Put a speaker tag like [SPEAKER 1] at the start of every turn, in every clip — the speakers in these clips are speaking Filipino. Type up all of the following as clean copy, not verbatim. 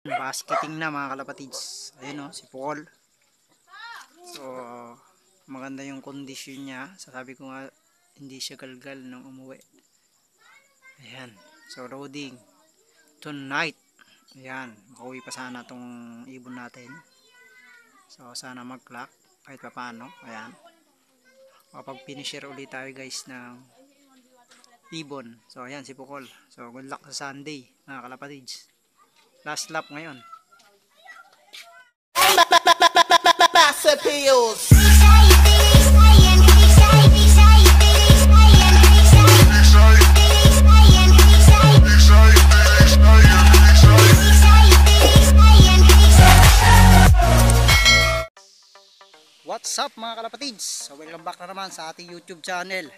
[SPEAKER 1] Basketing na mga kalapatids. Ayun o, si Paul. So, maganda yung kondisyon niya. Sabi ko nga, hindi siya galgal nung umuwi. Ayan. So, loading. Tonight. Ayan. Makauwi pa sana tong ibon natin. So, sana mag-clock. Kahit pa paano. Ayan. Kapag-finisher ulit tayo guys ng ibon. So, ayan si Paul. So, good luck sa Sunday mga kalapatids. Last lap ngayon. What's up mga kalapatids? So welcome back na naman sa ating YouTube channel.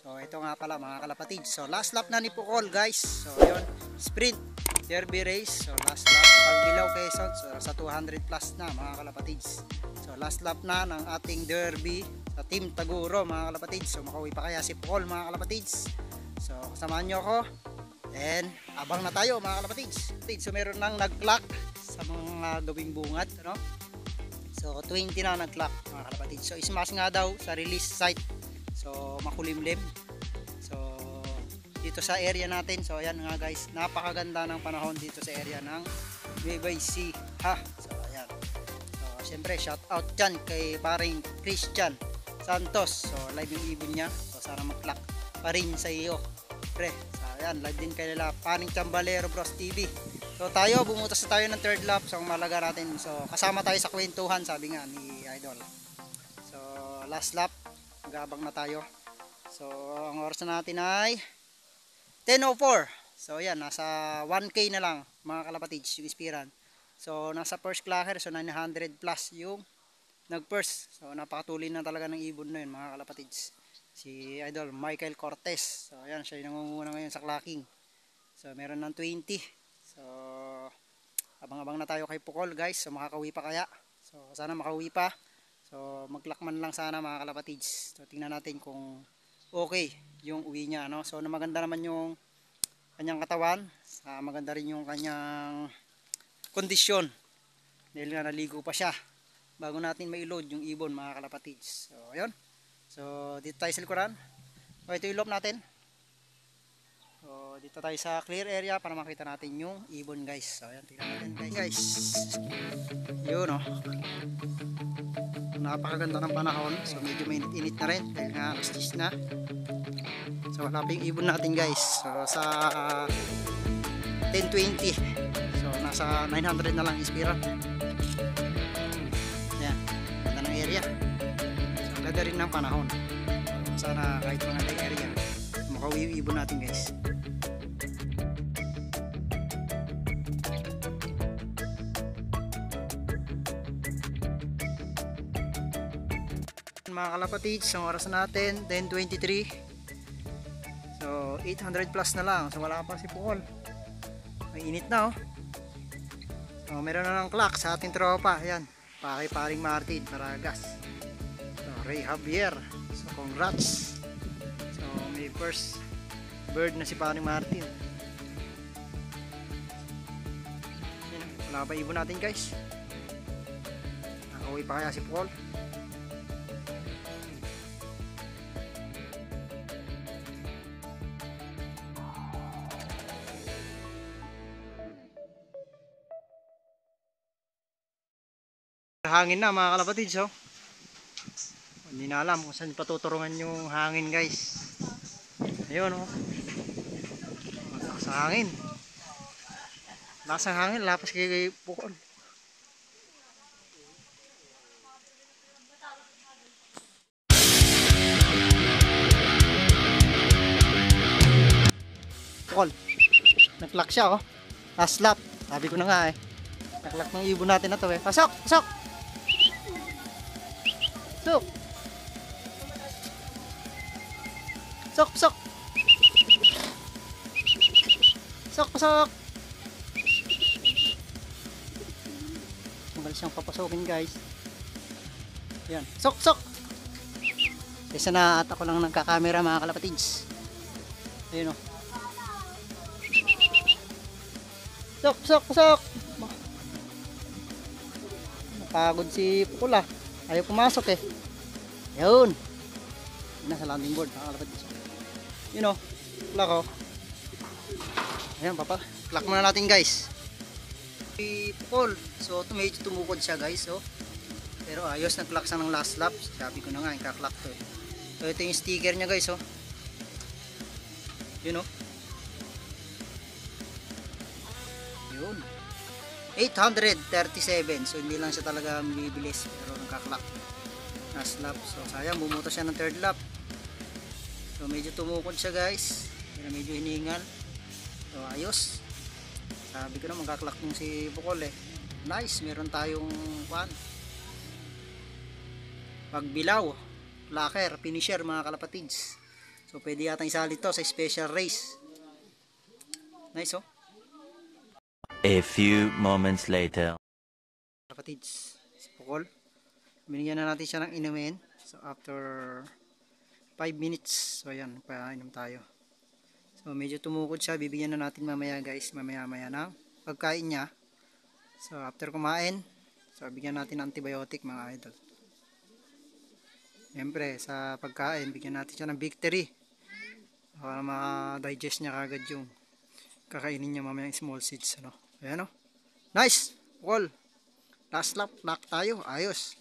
[SPEAKER 1] So ito nga pala mga kalapatids. So last lap na ni Paul guys. So yun, sprint derby race. So last lap pag Bilao Quezon, so sa 200 plus na mga kalapatids. So last lap na ng ating derby sa Team Taguro mga kalapatids. So makauwi pa kaya si Paul mga kalapatids. So kasamahan nyo ako. And abang na tayo mga kalapatids. So meron nang nag-clock sa mga gawing bungad, ano? So 20 na nag-clock mga kalapatids. So ismash nga daw sa release site. So makulimlim. So dito sa area natin. So ayan nga guys, napakaganda ng panahon dito sa area ng Nueva Ecija. So ayan. So syempre shout out dyan kay paring Christian Santos. So live yung ibon niya. So sana mag-clock pa rin sa iyo pre. So ayan, live din kay nila paring Chambalero Bros TV. So tayo, bumutas na tayo ng third lap. So ang malaga natin, so kasama tayo sa kwentuhan, sabi nga ni Idol. So last lap, mag-aabang na tayo. So ang oras na natin ay 10:04. So yan, nasa 1K na lang mga kalapatids yung ispiran. So nasa first clocker, so 900 plus yung nag-first. So napakatuloy na talaga ng ibon na yun mga kalapatids. Si Idol Michael Cortez. So yan, siya yung nangunguna ngayon sa clocking. So meron ng 20. So abang-abang na tayo kay Paul guys. So makakauwi pa kaya. So sana makauwi pa. So maglakman lang sana mga kalapatids. So tingnan natin kung okay yung uwi niya, no? So maganda naman yung kanyang katawan. Maganda rin yung kanyang kondisyon. Dahil nga naligo pa siya bago natin mai-load yung ibon mga kalapatids. So ayun. So dito tayo sa likuran. So ito yung loop natin. So dito tayo sa clear area para makita natin yung ibon guys. So ayan, tingnan natin guys. Yun o. Napakaganda ng panahon. So medyo mainit-init na rin dahil nga alas 10 na. So wala pa yung ibon natin guys. So sa 1020. So nasa 900 na lang ispira. Ayan, ganda ng area. So ganda rin ng panahon. So sana kahit mga area makauwi yung ibon natin guys. Mga kalapatids, ang oras natin 10:23. So 800 plus na lang. So wala pa si Paul. May init na oh. So meron na ng clock sa ating tropa. Ayan, paring Martin Paragas. So Ray Javier. So congrats. So may first bird na si paring Martin. Ayan, wala pa ibon natin guys. Nakauwi pa kaya si Paul. Hangin na mga kalapatids oh. Hindi na alam kung saan patuturungan yung hangin guys. Ayun oh. Lakas ng hangin. Lakas ng hangin, lapas kay Paul. Paul, nag-lock siya oh. Last lap, sabi ko na nga eh. Nag-lock ng ibon natin na to eh. Pasok! Pasok! Sok. Sok, sok. Sok, pasok. Magal siyang papasokin guys. Ayan. Sok, sok. Kaysa na at ako lang nagkakamera mga kalapatids. Ayun o. Sok, sok, pasok. napagod si Pukul ah. Ayaw pumasok eh. Yun. Yun na sa landing board mga kalapatids. Yun o. Clock o. Ayan papa. Clock muna natin guys. Si Pukul. So medyo tumukod siya guys. So. Pero ayos nag-clock siya ng last lap. Sabi ko na nga ika-clock to eh. So ito yung sticker niya guys oh. Yun o. Yun. 837. So hindi lang siya talaga bibilis pero nagka-clock last lap. So sayang bumuto siya ng third lap. So medyo tumukod siya guys. Pero medyo hiningal. So ayos. Sabi ko na magka-clock yung si Pukul eh. Nice. Meron tayong pagbilaw, locker, finisher mga kalapatids. So pwede yata isali to sa special race. Nice oh.
[SPEAKER 2] A few moments later.
[SPEAKER 1] Kapatids, si Pukul. Binigyan na natin siya ng inumin. So after 5 minutes, so ayan, painom tayo. So medyo tumukod siya, bibigyan na natin mamaya guys, mamaya ng pagkain niya. So after kumain, so bigyan natin ng antibiotic mga idol. Siyempre sa pagkain, bigyan natin siya ng victory. Para ma-digest niya kagad yung kakainin niya mamaya yung small seeds ano. Ayan o. Nice! Pukul! Last lap, lock tayo. Ayos!